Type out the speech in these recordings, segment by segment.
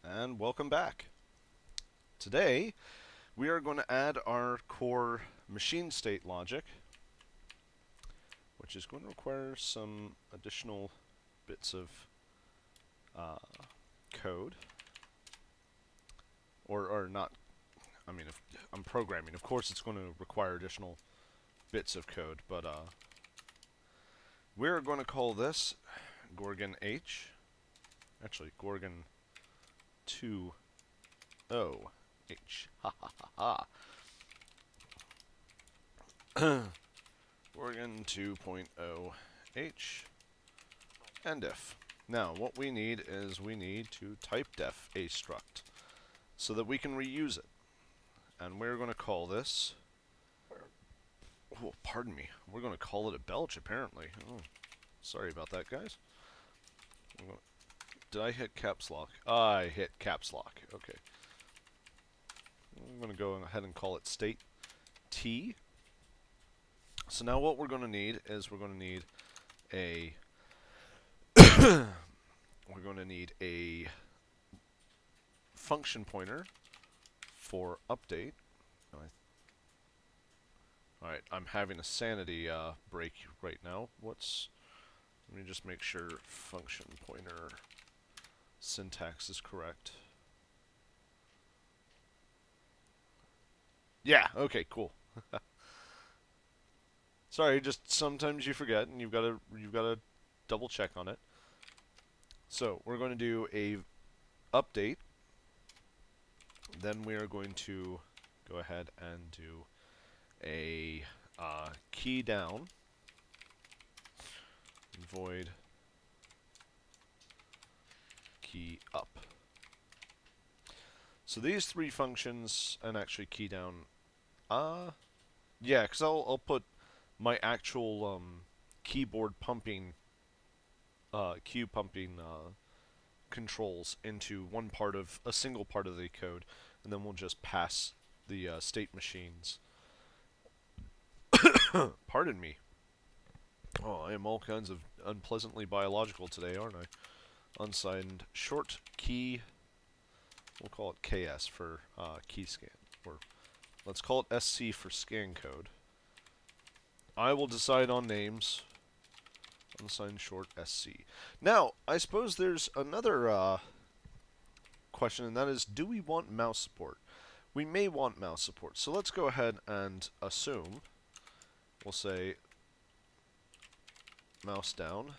And welcome back. Today, we are going to add our core machine state logic, which is going to require some additional bits of uh, code, or not. I mean, if I'm programming, of course, it's going to require additional bits of code, but we're going to call this Gorgon H. Actually, Gorgon 2O H. Ha ha ha ha. Gorgon 2.0 H and if. Now, what we need is we need to type def a struct so that we can reuse it. And we're going to call this, oh, pardon me, we're going to call it a belch apparently. Oh, sorry about that, guys. Did I hit caps lock? I hit caps lock. Okay. I'm going to go ahead and call it state T. So now what we're going to need is we're going to need a function pointer for update. Alright, I'm having a sanity break right now. Let me just make sure function pointer syntax is correct. Yeah, okay, cool. Sorry, just sometimes you forget and you've got to double check on it. So, we're going to do a update. Then we are going to go ahead and do a key down, void key up. So these three functions, and actually key down, yeah, because I'll put my actual keyboard pumping, cue pumping controls into one part of a single part of the code, and then we'll just pass the state machines. Pardon me. Oh, I am all kinds of unpleasantly biological today, aren't I? Unsigned short key. We'll call it KS for key scan, or let's call it SC for scan code. I will decide on names. Unsigned short SC. Now, I suppose there's another question, and that is, do we want mouse support? We may want mouse support, so let's go ahead and assume. We'll say mouse down,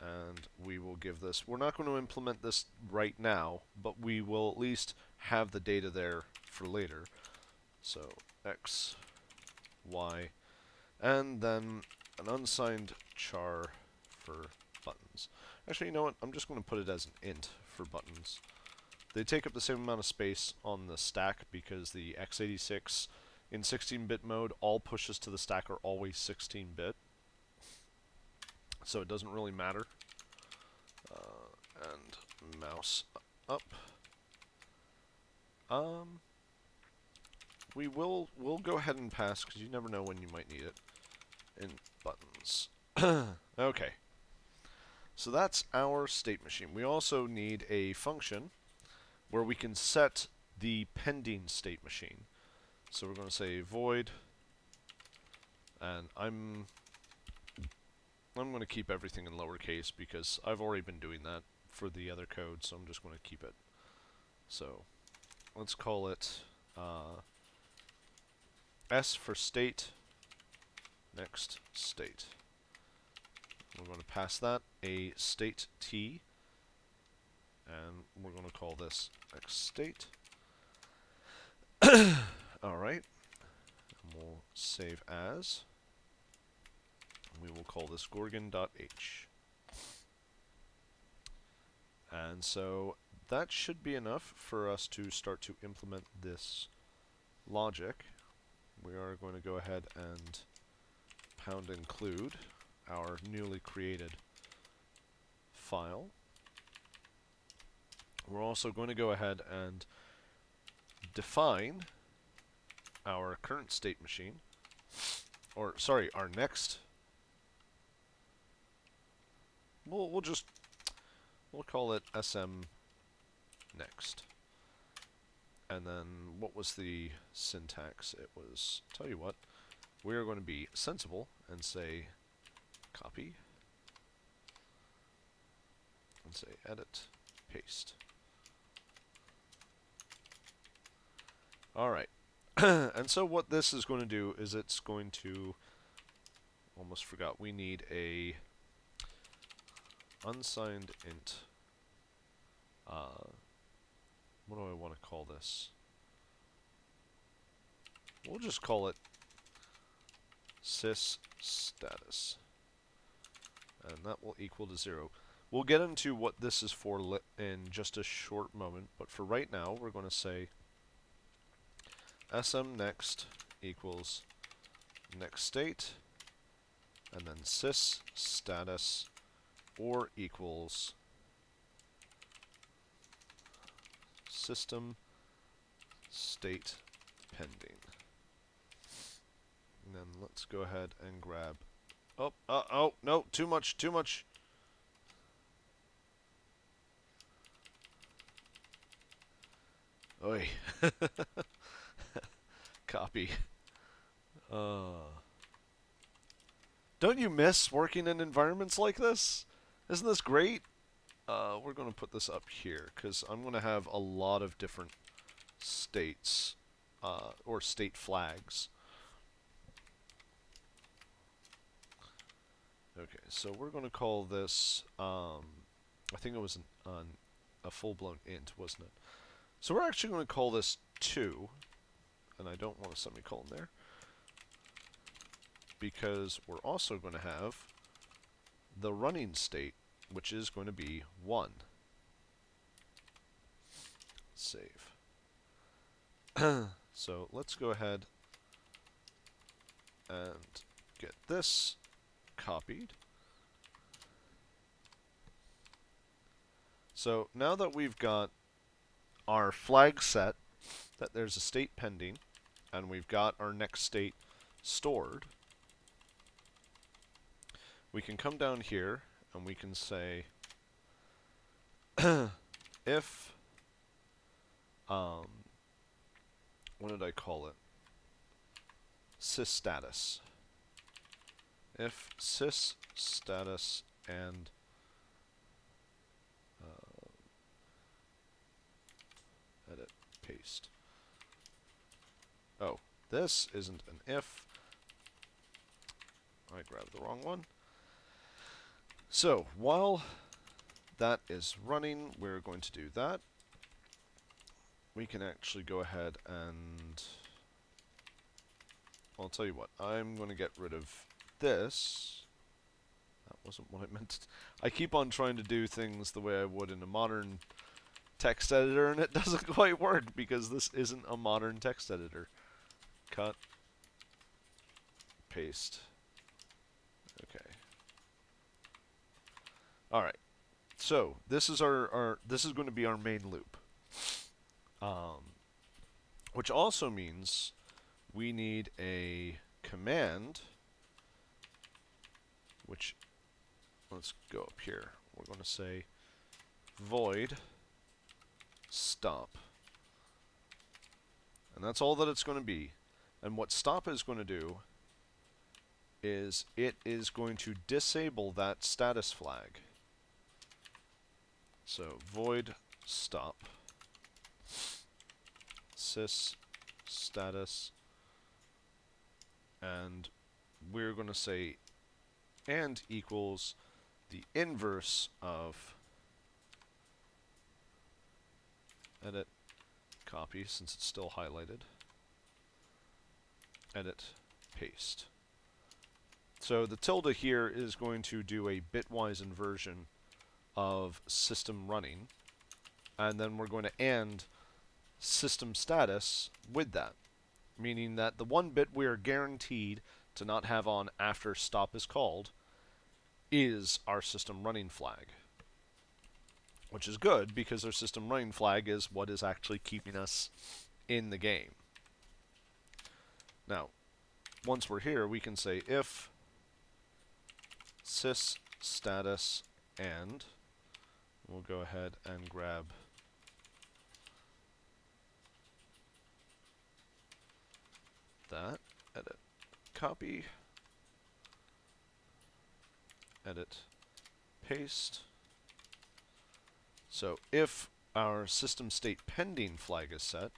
and we will give this. We're not going to implement this right now, but we will at least have the data there for later. So X, Y, and then an unsigned char for buttons. Actually, you know what? I'm just going to put it as an int for buttons. They take up the same amount of space on the stack because the x86 in 16-bit mode, all pushes to the stack are always 16-bit. So it doesn't really matter. And mouse up. We'll go ahead and pass because you never know when you might need it. In buttons. Okay. So that's our state machine. We also need a function where we can set the pending state machine. So we're going to say void, and I'm going to keep everything in lowercase because I've already been doing that for the other code, so I'm just going to keep it. So let's call it S for state, next state. We're going to pass that a state T, and we're going to call this X state. Alright, and we'll save as. We will call this gorgon.h. And so that should be enough for us to start to implement this logic. We are going to go ahead and pound include our newly created file. We're also going to go ahead and define our current state machine, or sorry, our next. We'll call it SM next. And then what was the syntax? It was, tell you what, we are going to be sensible and say copy and say edit, paste. All right. And so what this is going to do is it's going to, almost forgot, we need a unsigned int. What do I want to call this? We'll just call it sys status. And that will equal to 0. We'll get into what this is for in just a short moment, but for right now, we're going to say sm next equals next state, and then sys status or equals system state pending. And then let's go ahead and grab. Oh, no, too much. Oi. Copy. Don't you miss working in environments like this? Isn't this great? We're going to put this up here because I'm going to have a lot of different states or state flags. Okay, so we're going to call this, I think it was a full-blown int, wasn't it? So we're actually going to call this 2, and I don't want a semicolon there, because we're also going to have the running state, which is going to be 1. Save. So let's go ahead and get this copied. So now that we've got our flag set, that there's a state pending, and we've got our next state stored, we can come down here and we can say if what did I call it? Sys status. If sys status and edit paste. Oh, this isn't an if. I grabbed the wrong one. So while that is running, we're going to do that. We can actually go ahead and, I'll tell you what, I'm going to get rid of this. That wasn't what I meant to. I keep on trying to do things the way I would in a modern text editor, and it doesn't quite work because this isn't a modern text editor. Cut, paste. Okay. All right. So this is this is going to be our main loop, which also means we need a command. Which, let's go up here. We're going to say void stop. And that's all that it's going to be. And what stop is going to do is it is going to disable that status flag. So void stop sys status, and we're going to say and equals the inverse of edit copy, since it's still highlighted, edit paste. So the tilde here is going to do a bitwise inversion of system running, and then we're going to end system status with that, meaning that the 1 bit we are guaranteed to not have on after stop is called is our system running flag, which is good because our system running flag is what is actually keeping us in the game. Now, once we're here, we can say if sys status and we'll go ahead and grab that, edit, copy, edit, paste. So if our system state pending flag is set,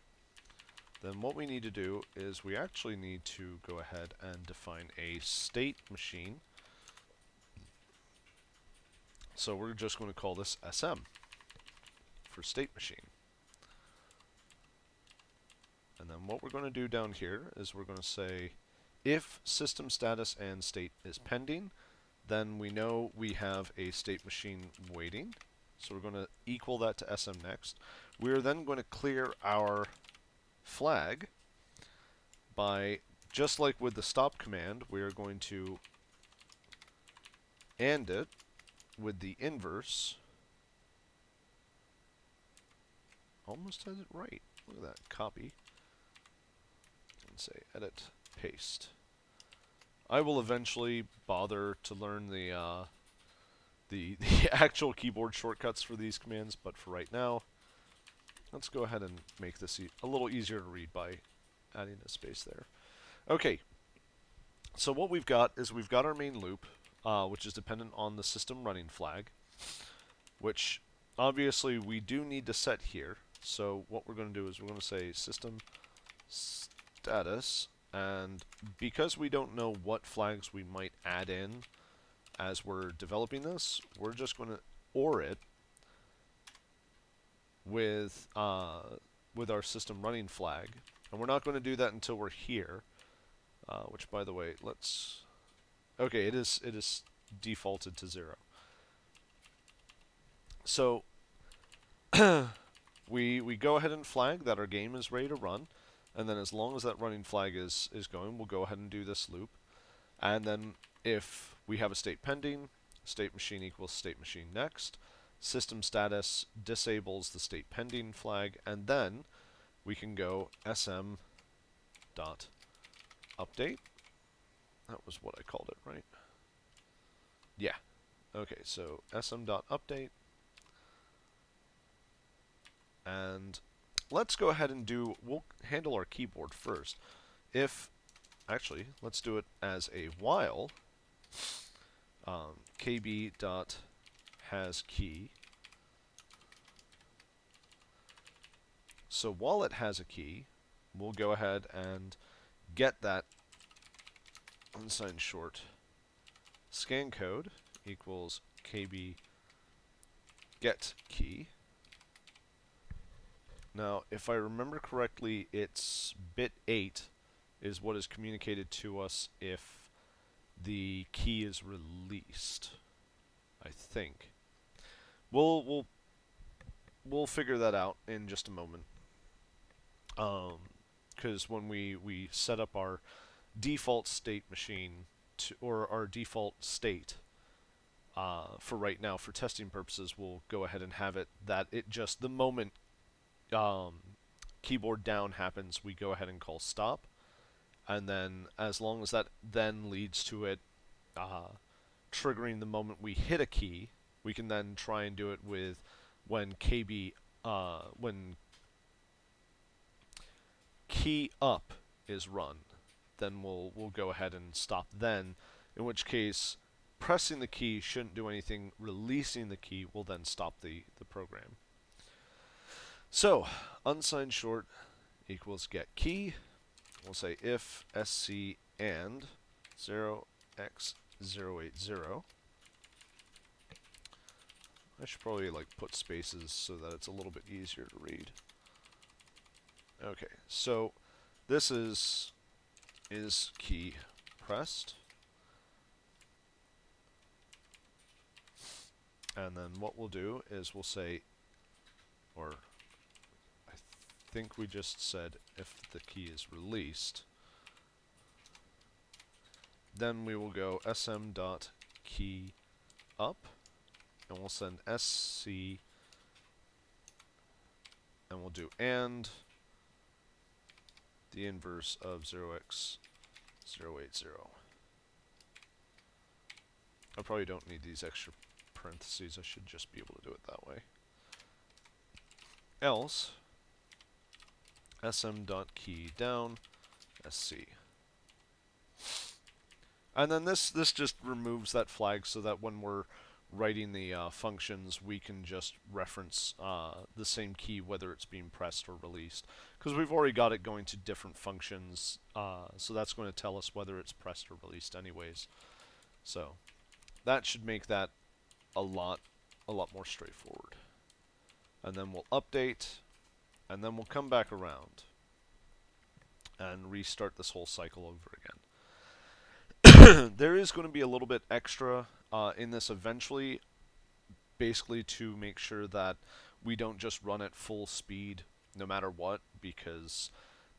then what we need to do is we actually need to go ahead and define a state machine. So we're just going to call this SM for state machine. And then what we're going to do down here is we're going to say if system status and state is pending, then we know we have a state machine waiting. So we're going to equal that to SM next. We're then going to clear our flag by, just like with the stop command, we're going to AND it with the inverse. Almost has it right. Look at that. Copy. And say edit, paste. I will eventually bother to learn the actual keyboard shortcuts for these commands, but for right now, let's go ahead and make this a little easier to read by adding a space there. Okay, so what we've got is we've got our main loop, which is dependent on the system running flag, which obviously we do need to set here. So what we're going to do is we're going to say system status, and because we don't know what flags we might add in as we're developing this, we're just going to OR it with our system running flag, and we're not going to do that until we're here. Which, by the way, let's. Okay, it is defaulted to 0. So we go ahead and flag that our game is ready to run, and then as long as that running flag is going, we'll go ahead and do this loop. And then if we have a state pending, state machine equals state machine next. System status disables the state pending flag, and then we can go sm dot update. That was what I called it, right? Yeah. Okay, so sm dot update, and let's go ahead and we'll handle our keyboard first. Actually, let's do it as a while. kb dot has key. So while it has a key, we'll go ahead and get that unsigned short scan code equals kb get key. Now, if I remember correctly, it's bit 8 is what is communicated to us if the key is released, I think. We'll figure that out in just a moment. Because when we set up our default state machine or our default state for right now, for testing purposes, we'll go ahead and have it that it just the moment keyboard down happens, we go ahead and call stop, and then as long as that then leads to it triggering the moment we hit a key, we can then try and do it with when when key up is run, then we'll go ahead and stop then, in which case pressing the key shouldn't do anything. Releasing the key will then stop the program. So unsigned short equals get key. We'll say if sc and 0x080. I should probably put spaces so that it's a little bit easier to read. Okay, so this is key pressed. And then what we'll do is we'll say, or I think we just said if the key is released, then we will go sm dot key up, and we'll send sc, and we'll do and the inverse of 0x080. I probably don't need these extra parentheses. I should just be able to do it that way. Else sm dot key down sc. And then this just removes that flag so that when we're writing the functions, we can just reference the same key whether it's being pressed or released. Because we've already got it going to different functions, so that's going to tell us whether it's pressed or released anyways. So that should make that a lot more straightforward. And then we'll update, and then we'll come back around and restart this whole cycle over again. There is going to be a little bit extra in this eventually, basically to make sure that we don't just run at full speed no matter what, because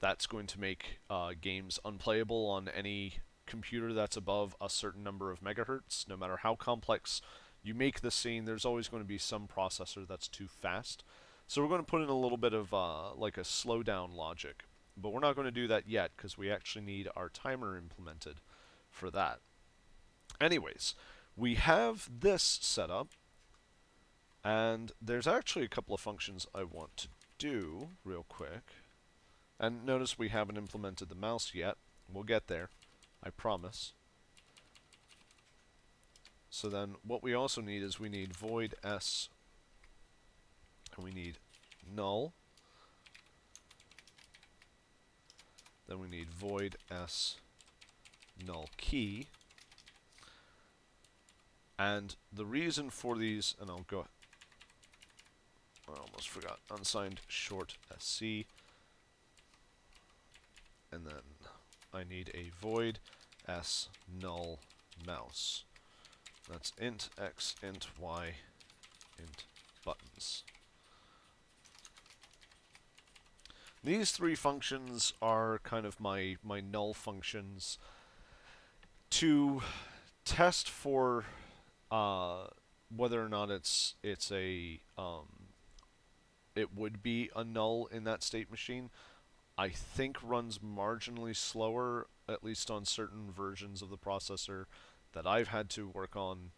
that's going to make games unplayable on any computer that's above a certain number of megahertz. No matter how complex you make the scene, there's always going to be some processor that's too fast. So we're going to put in a little bit of like a slowdown logic, but we're not going to do that yet because we actually need our timer implemented for that. Anyways, we have this set up, and there's actually a couple of functions I want to do real quick. And notice we haven't implemented the mouse yet. We'll get there, I promise. So then what we also need is we need void s, and we need null. Then we need void s null key. And the reason for these, and I'll go, I almost forgot, unsigned short sc, and then I need a void s null mouse. That's int x, int y, int buttons. These three functions are kind of my null functions to test for whether or not it's a it would be a null in that state machine. I think runs marginally slower, at least on certain versions of the processor that I've had to work on.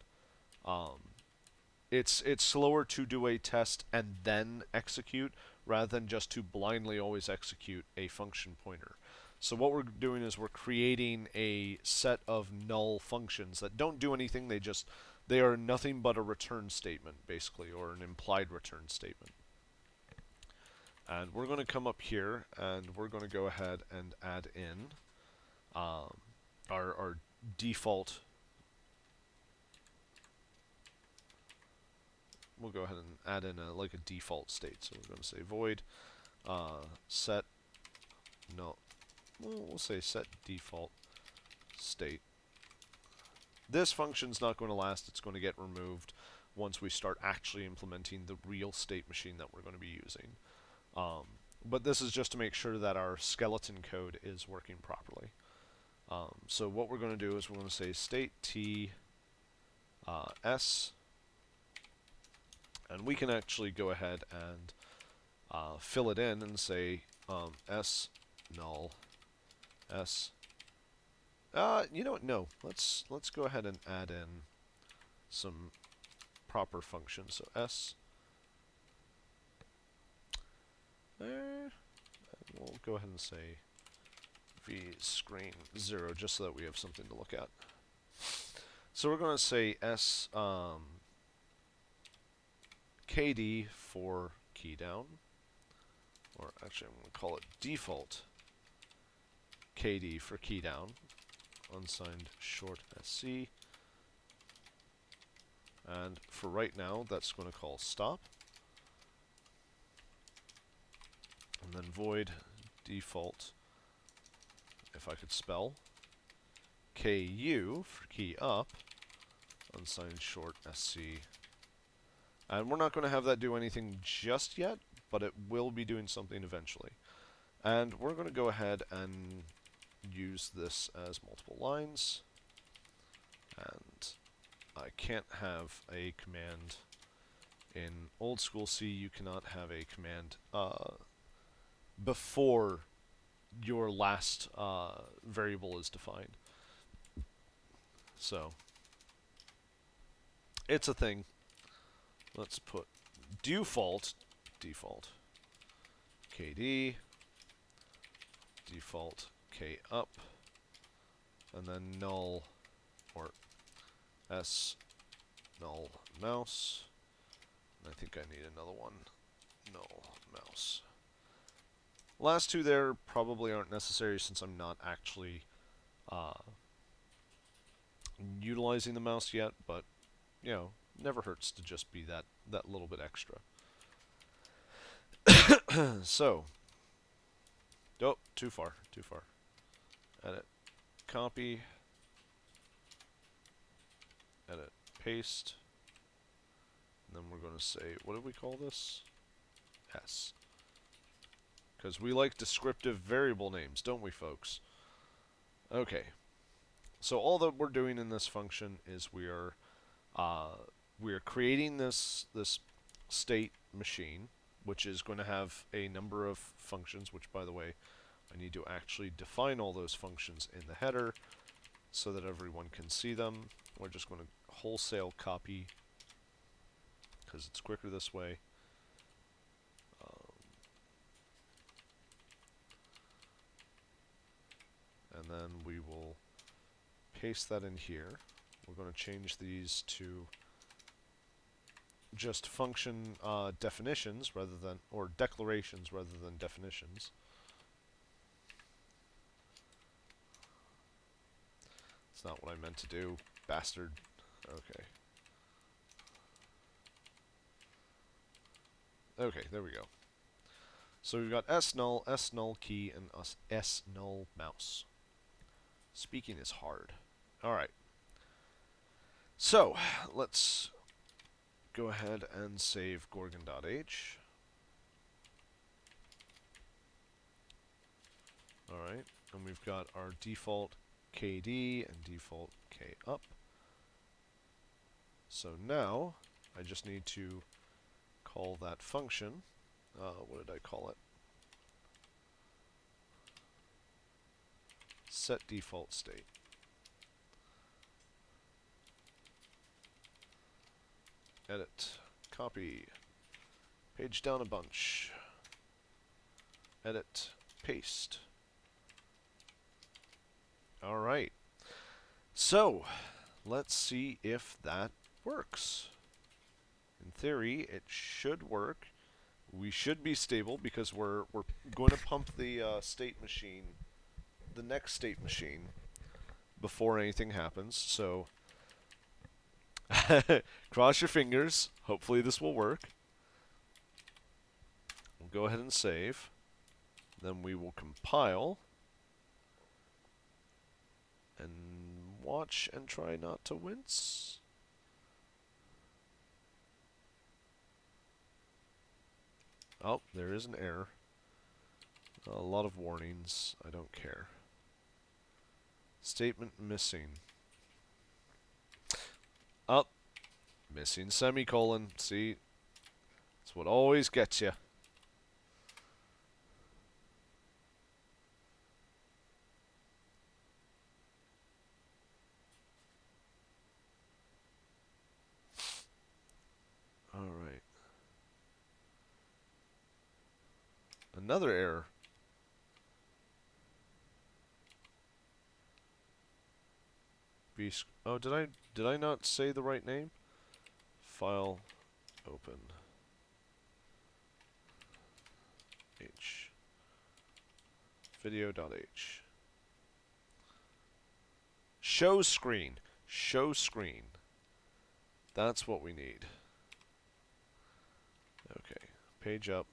It's slower to do a test and then execute rather than just to blindly always execute a function pointer. So what we're doing is we're creating a set of null functions that don't do anything. They are nothing but a return statement, basically, or an implied return statement. And we're going to come up here and we're going to go ahead and add in our default. We'll go ahead and add in like a default state. So we're going to say void set no. Well, we'll say set default state. This function's not going to last. It's going to get removed once we start actually implementing the real state machine that we're going to be using. But this is just to make sure that our skeleton code is working properly. So what we're going to do is we're going to say state t s, and we can actually go ahead and fill it in and say s null s. You know what? No, let's go ahead and add in some proper functions. So s. We'll go ahead and say v screen 0 just so that we have something to look at. So we're going to say s kd for key down, or actually I'm going to call it default kd for key down, unsigned short sc, and for right now that's going to call stop, and then void default, if I could spell, ku for key up, unsigned short sc. And we're not going to have that do anything just yet, but it will be doing something eventually. And we're going to go ahead and use this as multiple lines. And I can't have a command in old school C. You cannot have a command before your last variable is defined. So it's a thing. Let's put default kd, default k up, and then null or S null mouse. I think I need another one. Null mouse. Last two there probably aren't necessary since I'm not actually utilizing the mouse yet, but you know, never hurts to just be that little bit extra. So, oh, too far. Edit, copy, edit, paste, and then we're going to say, what did we call this? S. Because we like descriptive variable names, don't we, folks? Okay. So all that we're doing in this function is we are creating this state machine, which is going to have a number of functions, which, by the way, I need to actually define all those functions in the header so that everyone can see them. We're just going to wholesale copy because it's quicker this way. And then we will paste that in here. We're going to change these to just function definitions rather than, or declarations rather than definitions. It's not what I meant to do, bastard. Okay. Okay, there we go. So we've got S null key, and S null mouse. Speaking is hard. Alright. So, let's go ahead and save gorgon.h. Alright, and we've got our default KD and default K up. So now, I just need to call that function. What did I call it? Set default state. Edit, copy, page down a bunch. Edit, paste. Alright. So, let's see if that works. In theory, it should work. We should be stable because we're going to pump the state machine, the next state machine, before anything happens. So, cross your fingers. Hopefully this will work. We'll go ahead and save. Then we will compile. And watch and try not to wince. Oh, there is an error. A lot of warnings. I don't care. Statement missing. Oh, missing semicolon. See? That's what always gets you. Alright. Another error. Oh, did I not say the right name? File open. H. Video.h. Show screen. Show screen. That's what we need. Okay. Page up.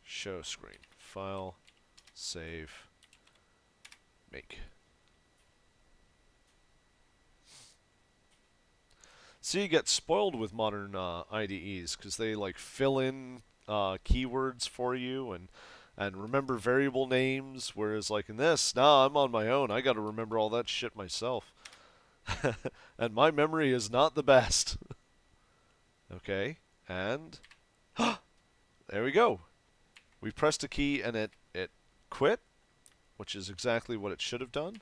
Show screen. File. Save. Make. See, you get spoiled with modern IDEs because they like fill in keywords for you and remember variable names, whereas like in this, nah, I'm on my own. I got to remember all that shit myself. And my memory is not the best. Okay, and there we go. We pressed a key and it quit, which is exactly what it should have done.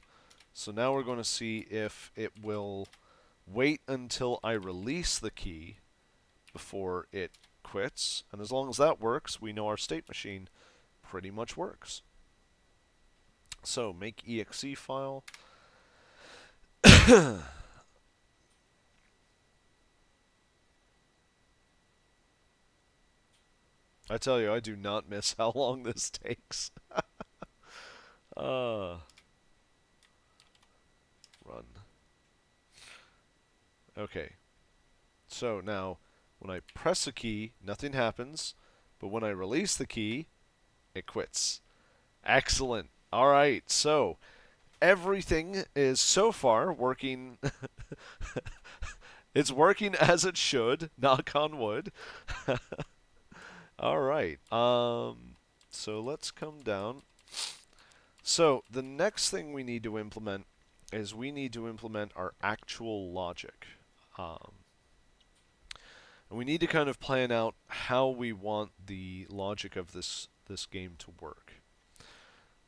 So now we're going to see if it will wait until I release the key before it quits. And as long as that works, we know our state machine pretty much works. So make exe file. I tell you, I do not miss how long this takes. uh, Run. Okay. So now, when I press a key, nothing happens, but when I release the key, it quits. Excellent. All right. So everything is so far working. It's working as it should. Knock on wood. All right. So let's come down. So the next thing we need to implement is we need to implement our actual logic. Um, and we need to kind of plan out how we want the logic of this game to work.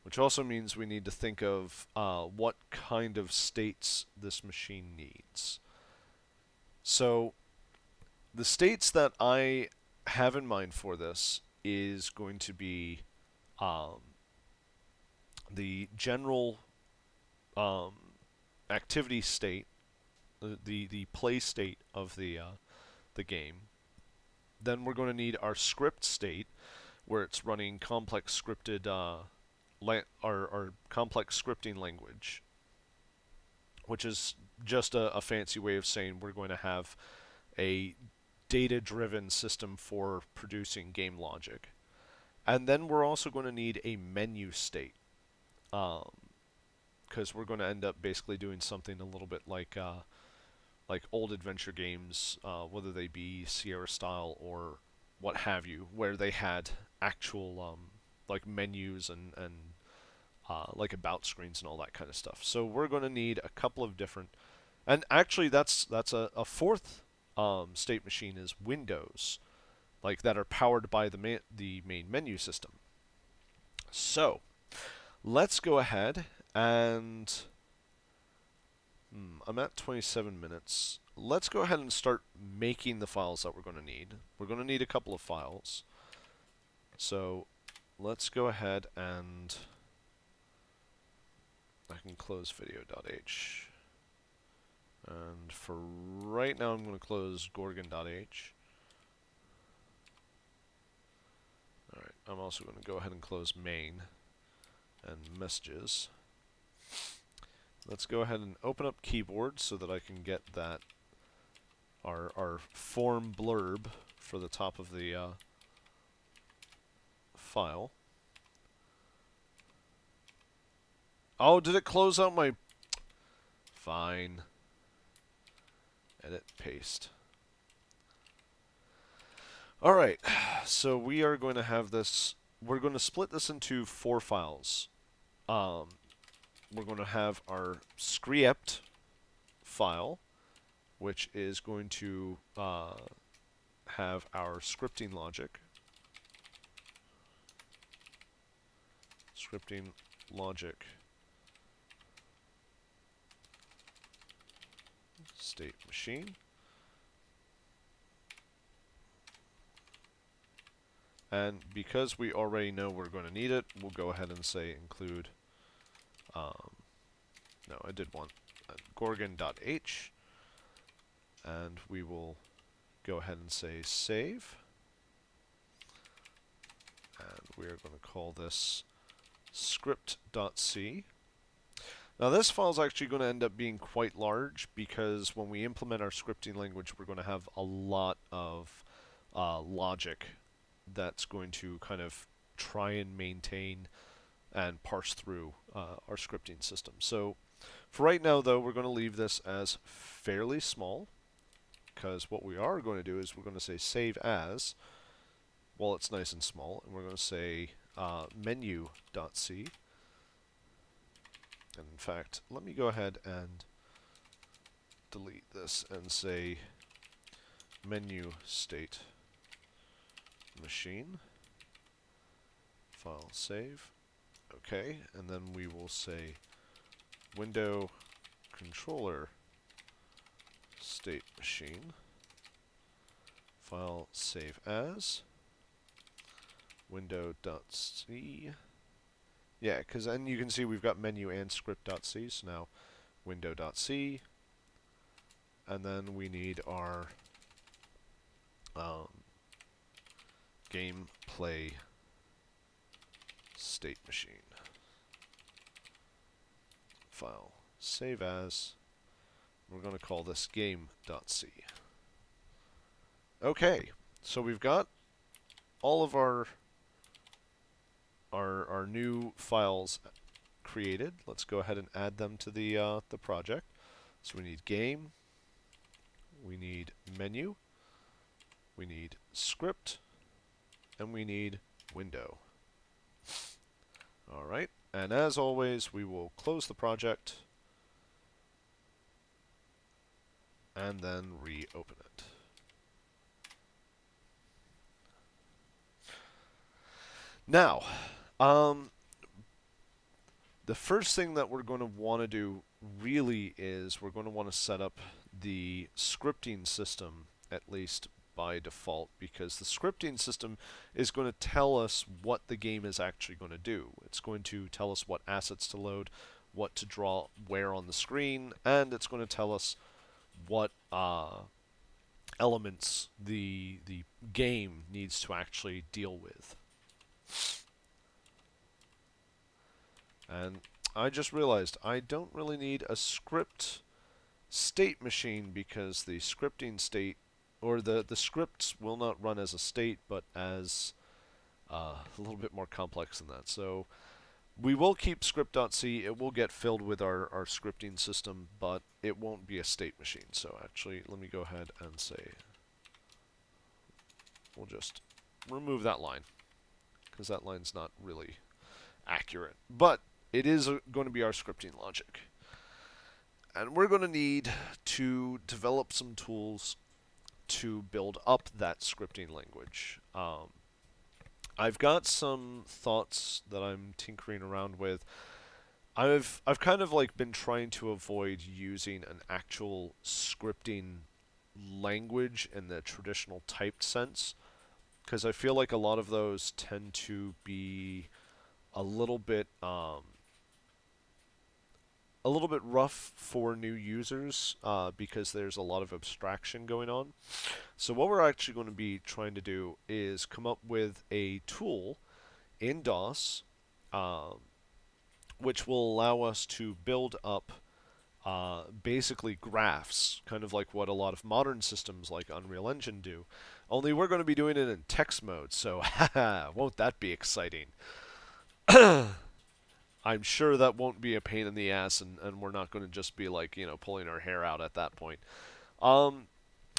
Which also means we need to think of what kind of states this machine needs. So the states that I have in mind for this is going to be um, the general um, activity state, the play state of the game. Then we're going to need our script state, where it's running complex scripted our complex scripting language, which is just a fancy way of saying we're going to have a data-driven system for producing game logic. And then we're also going to need a menu state, because we're going to end up basically doing something a little bit like old adventure games, whether they be Sierra style or what have you, where they had actual like menus and like about screens and all that kind of stuff. So we're going to need a couple of different, and actually that's a fourth state machine is windows, like that are powered by the main menu system. So let's go ahead and I'm at 27 minutes. Let's go ahead and start making the files that we're going to need. We're going to need a couple of files. So let's go ahead and I can close video.h. And for right now, I'm going to close gorgon.h. Alright, I'm also going to go ahead and close main and messages. Let's go ahead and open up keyboard so that I can get that our form blurb for the top of the file. Oh, did it close out my... Fine. Edit, paste. Alright, so we are going to have this... We're going to split this into 4 files. We're going to have our script file, which is going to have our scripting logic. Scripting logic state machine. And because we already know we're going to need it, we'll go ahead and say include, no, I did want gorgon.h, and we will go ahead and say save, and we are going to call this script.c. Now this file is actually going to end up being quite large because when we implement our scripting language, we're going to have a lot of logic that's going to kind of try and maintain and parse through our scripting system. So for right now, though, we're going to leave this as fairly small because what we are going to do is we're going to say save as while it's nice and small, and we're going to say menu.c. And in fact, let me go ahead and delete this and say menu state machine. File save. Okay, and then we will say window controller state machine. File save as window.c Yeah, because then you can see we've got menu and script.c, so now window.c, and then we need our um, gameplay state machine file. Save as. We're going to call this game.c. Okay, so we've got all of our new files created. Let's go ahead and add them to the project. So we need game, we need menu, we need script, and we need window. All right, and as always, we will close the project and then reopen it. Now, the first thing that we're going to want to do really is we're going to want to set up the scripting system, at least by default, because the scripting system is going to tell us what the game is actually going to do. It's going to tell us what assets to load, what to draw where on the screen, and it's going to tell us what elements the game needs to actually deal with. And I just realized I don't really need a script state machine because the scripting state, or the scripts will not run as a state, but as a little bit more complex than that. So we will keep script.c. It will get filled with our scripting system, but it won't be a state machine. So actually, let me go ahead and say, we'll just remove that line, because that line's not really accurate. But it is going to be our scripting logic. And we're going to need to develop some tools to build up that scripting language. I've got some thoughts that I'm tinkering around with. I've kind of like been trying to avoid using an actual scripting language in the traditional typed sense, because I feel like a lot of those tend to be a little bit rough for new users because there's a lot of abstraction going on. So what we're actually going to be trying to do is come up with a tool in DOS which will allow us to build up basically graphs, kind of like what a lot of modern systems like Unreal Engine do. Only we're going to be doing it in text mode, so won't that be exciting? I'm sure that won't be a pain in the ass, and we're not going to just be like, pulling our hair out at that point. Um,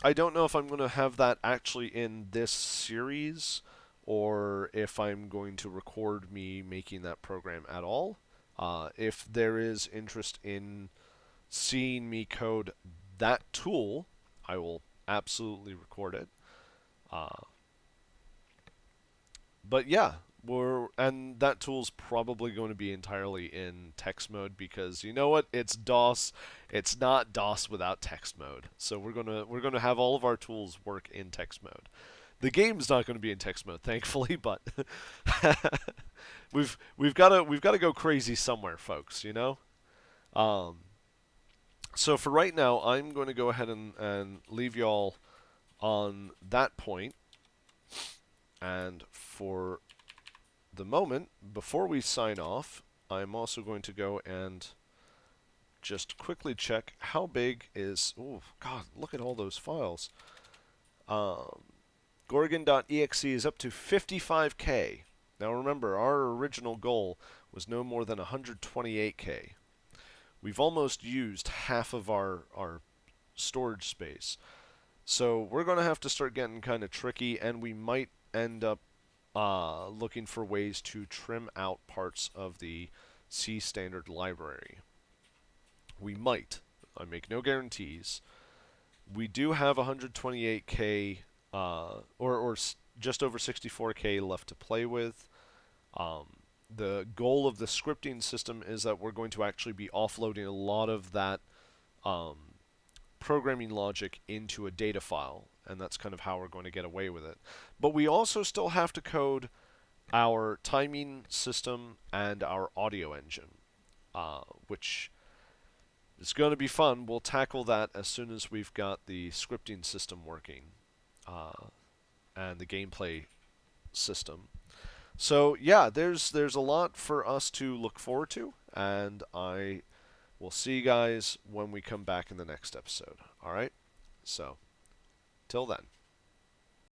I don't know if I'm going to have that actually in this series, or if I'm going to record me making that program at all. If there is interest in seeing me code that tool, I will absolutely record it. Uh, but yeah, and that tool's probably going to be entirely in text mode because you know what? It's DOS. It's not DOS without text mode. So we're gonna have all of our tools work in text mode. The game's not going to be in text mode, thankfully, but we've got to go crazy somewhere, folks. Um, so for right now, I'm going to go ahead and leave y'all on that point, and for the moment, before we sign off, I'm also going to go and just quickly check how big is... Oh, God, look at all those files. Um, Gorgon.exe is up to 55K. Now remember, our original goal was no more than 128K. We've almost used half of our storage space. So we're going to have to start getting kind of tricky, and we might end up looking for ways to trim out parts of the C standard library. We might. I make no guarantees. We do have 128K or just over 64K left to play with. The goal of the scripting system is that we're going to actually be offloading a lot of that programming logic into a data file, and that's kind of how we're going to get away with it. But we also still have to code our timing system and our audio engine, which is going to be fun. We'll tackle that as soon as we've got the scripting system working and the gameplay system. So yeah, there's a lot for us to look forward to, and I will see you guys when we come back in the next episode. All right, so till then.